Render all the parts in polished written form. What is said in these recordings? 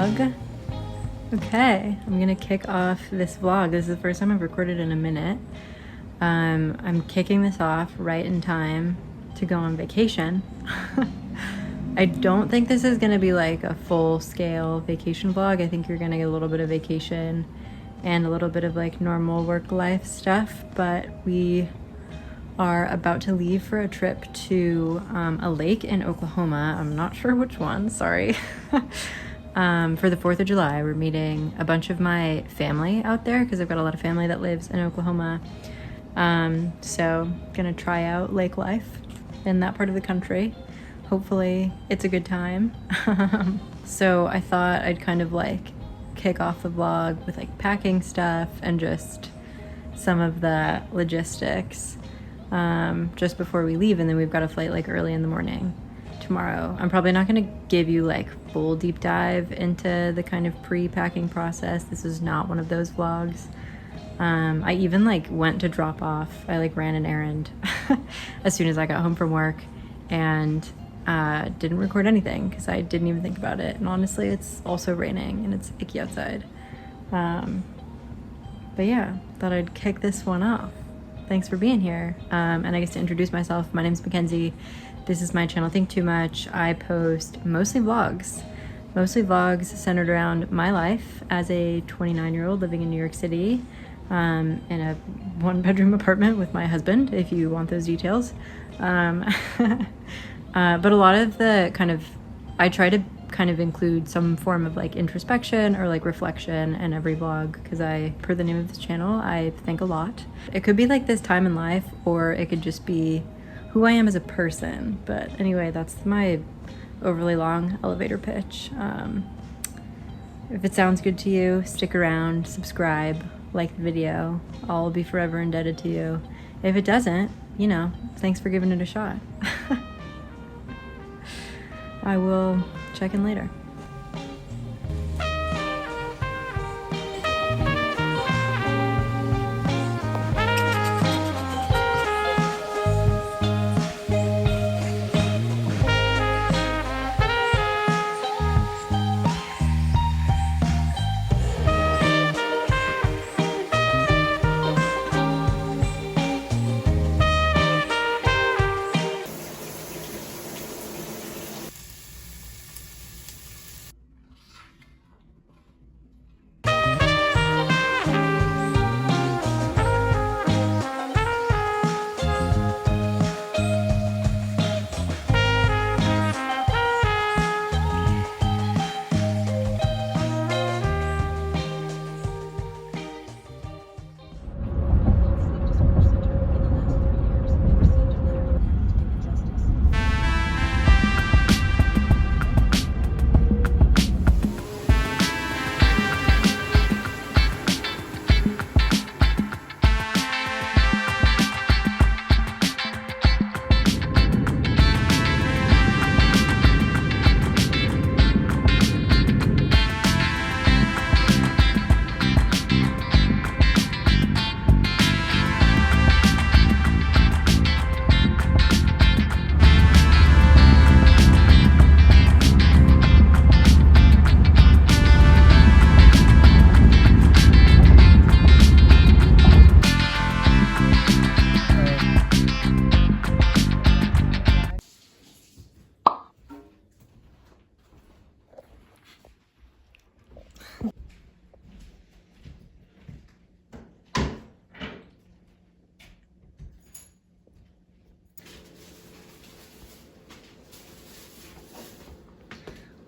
vlog. Okay, I'm gonna kick off this vlog. This is the first time I've recorded in a minute. I'm kicking this off right in time to go on vacation. I don't think this is gonna be like a full-scale vacation vlog. I think you're gonna get a little bit of vacation and a little bit of like normal work life stuff, but we are about to leave for a trip to a lake in Oklahoma. I'm not sure which one, sorry. For the 4th of July, we're meeting a bunch of my family out there because I've got a lot of family that lives in Oklahoma. So gonna try out lake life in that part of the country. Hopefully it's a good time. So I thought I'd kind of like kick off the vlog with like packing stuff and just some of the logistics just before we leave, and then we've got a flight like early in the morning tomorrow. I'm probably not going to give you like full deep dive into the kind of pre-packing process. This is not one of those vlogs. I even like went to drop off. I like ran an errand as soon as I got home from work and didn't record anything because I didn't even think about it. And honestly, it's also raining and it's icky outside. But yeah, thought I'd kick this one off. Thanks for being here. And I guess to introduce myself, my name's Mackenzie. This is my channel, Think Too Much. I post mostly vlogs centered around my life as a 29-year-old living in New York City, in a 1-bedroom apartment with my husband, if you want those details. But a lot of the I try to kind of include some form of like introspection or like reflection in every vlog because per the name of this channel, I think a lot. It could be like this time in life, or it could just be who I am as a person. But anyway, that's my overly long elevator pitch. If it sounds good to you, stick around, subscribe, like the video. I'll be forever indebted to you. If it doesn't, you know, thanks for giving it a shot. I will check in later.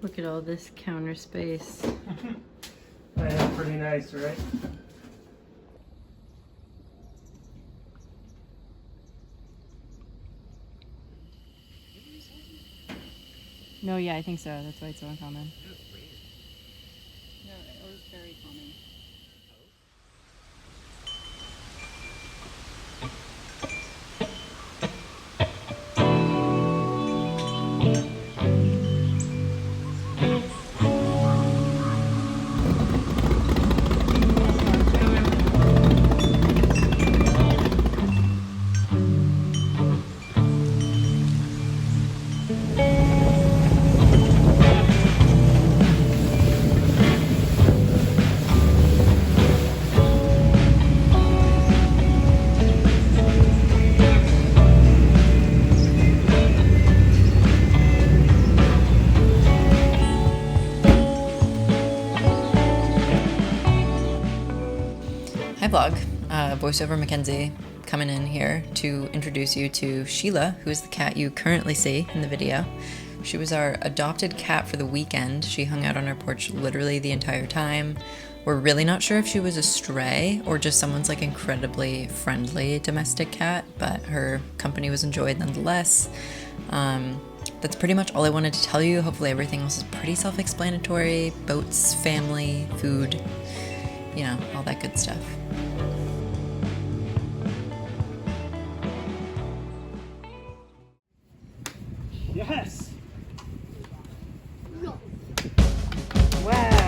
Look at all this counter space. Yeah, pretty nice, right? No, yeah, I think so. That's why it's so uncommon. No, it was very common. vlog. Voiceover Mackenzie coming in here to introduce you to Sheila, who is the cat you currently see in the video. She was our adopted cat for the weekend. She hung out on our porch literally the entire time. We're really not sure if she was a stray or just someone's like incredibly friendly domestic cat, but her company was enjoyed nonetheless. That's pretty much all I wanted to tell you. Hopefully everything else is pretty self-explanatory. Boats, family, food, you know, all that good stuff. Yes! Wow.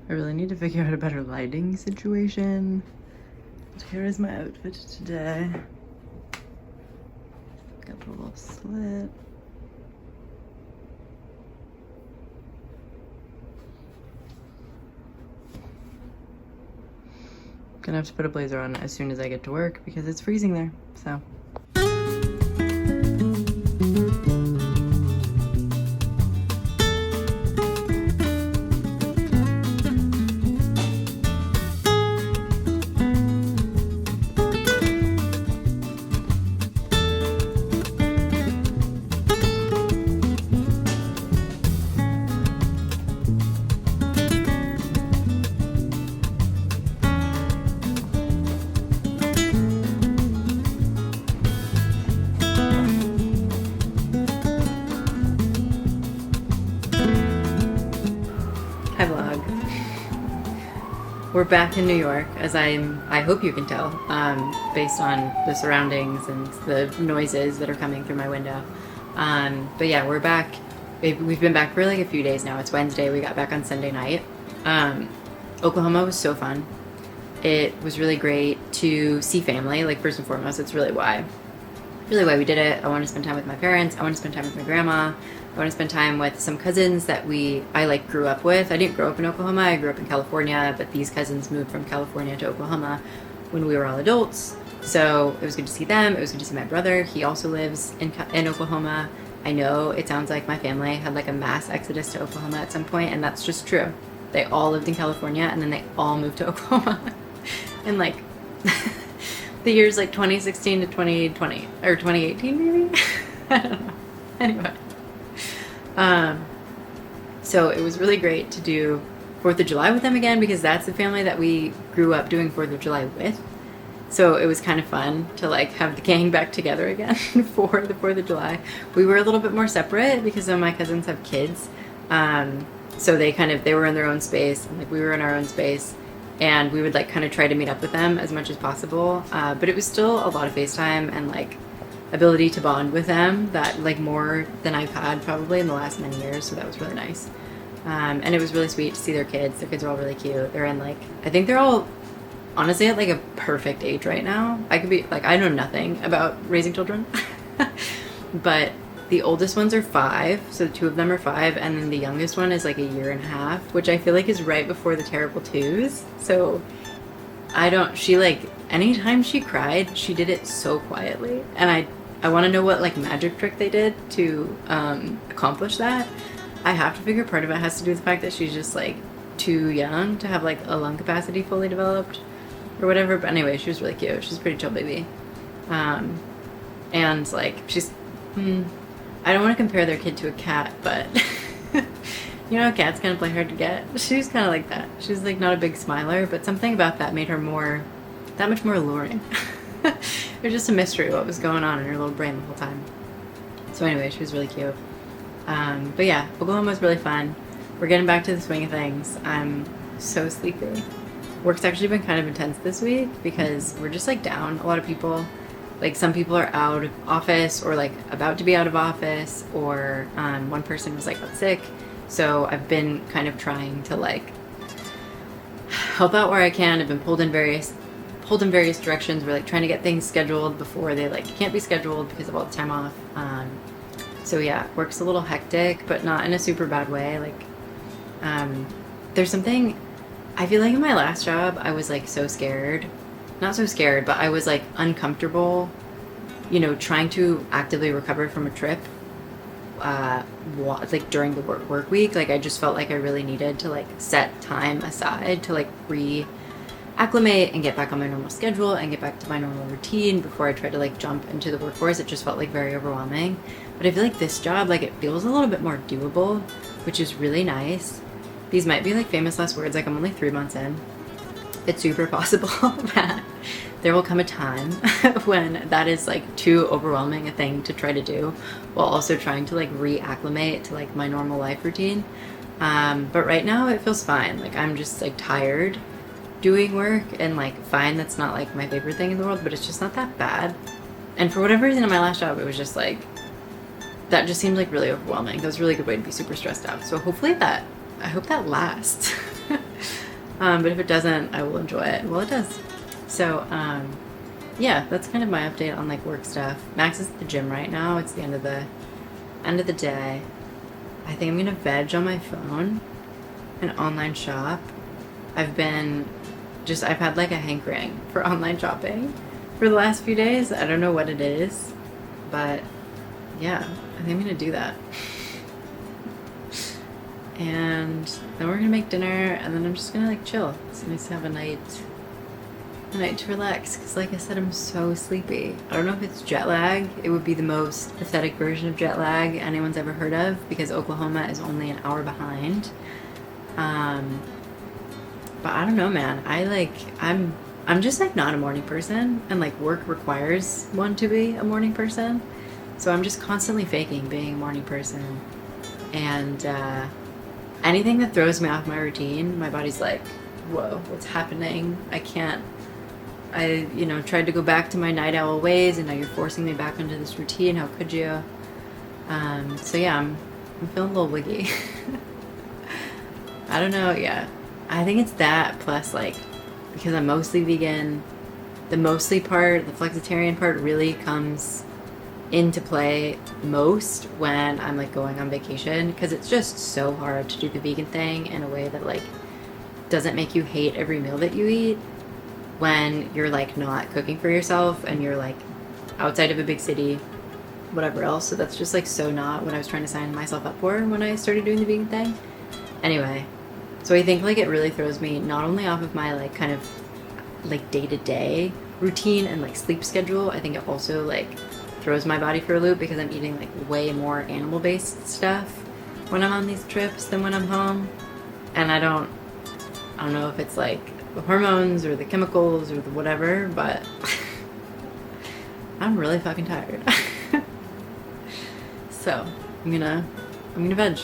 I really need to figure out a better lighting situation. So here is my outfit today. Got the little slit. Gonna have to put a blazer on as soon as I get to work because it's freezing there, so. we're back in New York, as I hope you can tell, based on the surroundings and the noises that are coming through my window. But yeah, we're back. We've been back for like a few days now. It's Wednesday. We got back on Sunday night. Oklahoma was so fun. It was really great to see family. Like, first and foremost, it's really why we did it. I want to spend time with my parents. I want to spend time with my grandma. I want to spend time with some cousins that I like grew up with. I didn't grow up in Oklahoma. I grew up in California, but these cousins moved from California to Oklahoma when we were all adults. So it was good to see them. It was good to see my brother. He also lives in Oklahoma. I know it sounds like my family had like a mass exodus to Oklahoma at some point, and that's just true. They all lived in California, and then they all moved to Oklahoma in like the years like 2016 to 2020 or 2018 maybe. I don't know. Anyway. So it was really great to do 4th of July with them again, because that's the family that we grew up doing 4th of July with. So it was kind of fun to like have the gang back together again for the 4th of July. We were a little bit more separate because some of my cousins have kids. So they were in their own space, and like we were in our own space, and we would like kind of try to meet up with them as much as possible. But it was still a lot of FaceTime and like ability to bond with them, that like more than I've had probably in the last many years. So that was really nice. And it was really sweet to see their kids. Their kids are all really cute. They're in like, I think they're all honestly at like a perfect age right now. I could be like, I know nothing about raising children, but the oldest ones are 5. So 2 of them are 5. And then the youngest one is like a year and a half, which I feel like is right before the terrible 2s. So she like, anytime she cried, she did it so quietly. And I want to know what like magic trick they did to accomplish that. I have to figure part of it has to do with the fact that she's just like too young to have like a lung capacity fully developed or whatever. But anyway, she was really cute. She's a pretty chill baby. And like she's, I don't want to compare their kid to a cat, but you know, cats kind of play hard to get. She's kind of like that. She's like not a big smiler, but something about that made her that much more alluring. It was just a mystery what was going on in her little brain the whole time. So anyway, she was really cute. But yeah, Oklahoma was really fun. We're getting back to the swing of things. I'm so sleepy. Work's actually been kind of intense this week because we're just like down a lot of people. Like some people are out of office or like about to be out of office, or one person was like sick. So I've been kind of trying to like help out where I can. I've been pulled in various directions. We're like trying to get things scheduled before they like can't be scheduled because of all the time off. So yeah, work's a little hectic, but not in a super bad way. Like there's something, I feel like in my last job I was like so scared, not so scared, but I was like uncomfortable, you know, trying to actively recover from a trip like during the work week. Like I just felt like I really needed to like set time aside to like acclimate and get back on my normal schedule and get back to my normal routine before I try to like jump into the workforce. It just felt like very overwhelming. But I feel like this job, like it feels a little bit more doable, which is really nice. These might be like famous last words, like I'm only 3 months in. It's super possible that there will come a time when that is like too overwhelming a thing to try to do, while also trying to like reacclimate to like my normal life routine. But right now it feels fine. Like I'm just like tired doing work, and like fine, that's not like my favorite thing in the world, but it's just not that bad. And for whatever reason in my last job, it was just like, that just seemed like really overwhelming. That was a really good way to be super stressed out. So hopefully I hope that lasts. But if it doesn't, I will enjoy it. Well, it does. So, yeah, that's kind of my update on like work stuff. Max is at the gym right now. It's the end of the day. I think I'm gonna veg on my phone and online shop. I've had like a hankering for online shopping for the last few days. I don't know what it is, but yeah, I think I'm gonna do that. And then we're gonna make dinner, and then I'm just gonna like chill. It's nice to have a night to relax, because like I said, I'm so sleepy. I don't know if it's jet lag. It would be the most pathetic version of jet lag anyone's ever heard of, because Oklahoma is only an hour behind. But I don't know, man. I'm just like not a morning person, and like work requires one to be a morning person. So I'm just constantly faking being a morning person. And anything that throws me off my routine, my body's like, whoa, what's happening? I can't. I, tried to go back to my night owl ways, and now you're forcing me back into this routine. How could you? So yeah, I'm feeling a little wiggy. I don't know. Yeah, I think it's that plus like because I'm mostly vegan. The mostly part, the flexitarian part, really comes into play most when I'm like going on vacation, because it's just so hard to do the vegan thing in a way that like doesn't make you hate every meal that you eat when you're like not cooking for yourself and you're like outside of a big city, whatever else. So that's just like so not what I was trying to sign myself up for when I started doing the vegan thing. Anyway, so I think like it really throws me not only off of my like kind of like day-to-day routine and like sleep schedule, I think it also like throws my body for a loop because I'm eating like way more animal-based stuff when I'm on these trips than when I'm home. And I don't know if it's like the hormones or the chemicals or the whatever, but I'm really fucking tired. So I'm gonna veg.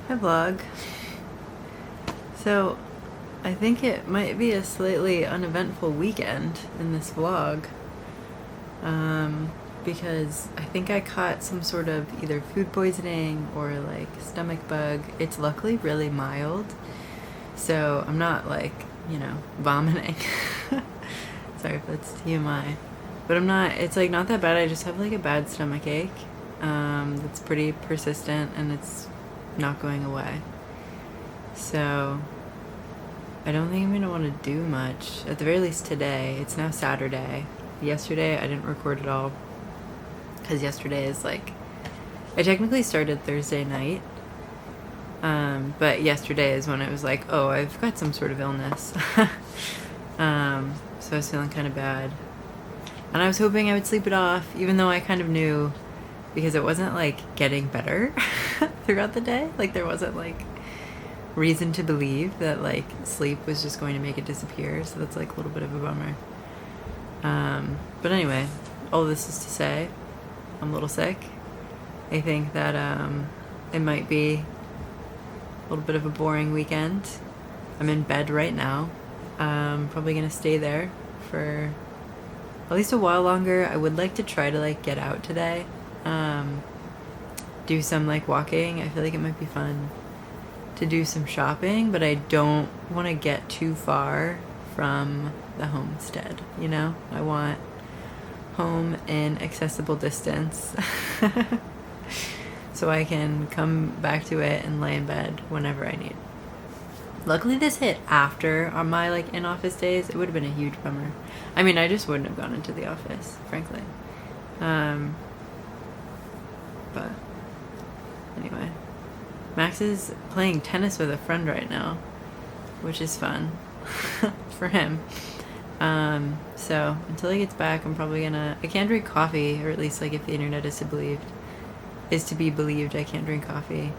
Hi vlog. So I think it might be a slightly uneventful weekend in this vlog, because I think I caught some sort of either food poisoning or like stomach bug. It's luckily really mild, so I'm not like, vomiting. Sorry if that's TMI, but I'm not, it's like not that bad. I just have like a bad stomach ache that's pretty persistent and it's not going away. So I don't think I'm gonna want to do much, at the very least today. It's now Saturday. Yesterday I didn't record at all because yesterday is like, I technically started Thursday night, but yesterday is when it was like, oh, I've got some sort of illness. So I was feeling kind of bad, and I was hoping I would sleep it off, even though I kind of knew, because it wasn't like getting better throughout the day. Like there wasn't like reason to believe that like sleep was just going to make it disappear. So that's like a little bit of a bummer. But anyway, all this is to say, I'm a little sick. I think that it might be a little bit of a boring weekend. I'm in bed right now. Probably gonna stay there for at least a while longer. I would like to try to like get out today. Do some like walking. I feel like it might be fun to do some shopping, but I don't want to get too far from the homestead, I want home in accessible distance so I can come back to it and lay in bed whenever I need. Luckily this hit after on my like in-office days. It would have been a huge bummer. I mean, I just wouldn't have gone into the office, frankly. But anyway, Max is playing tennis with a friend right now, which is fun for him. So until he gets back, I'm probably gonna, I can't drink coffee, or at least like if the internet is to be believed, I can't drink coffee.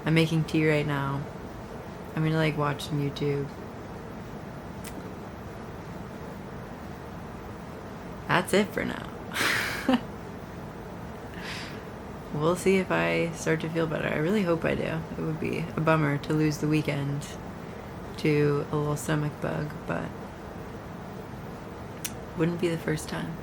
I'm making tea right now. I'm gonna like watch some YouTube. That's it for now. We'll see if I start to feel better. I really hope I do. It would be a bummer to lose the weekend to a little stomach bug, but wouldn't be the first time.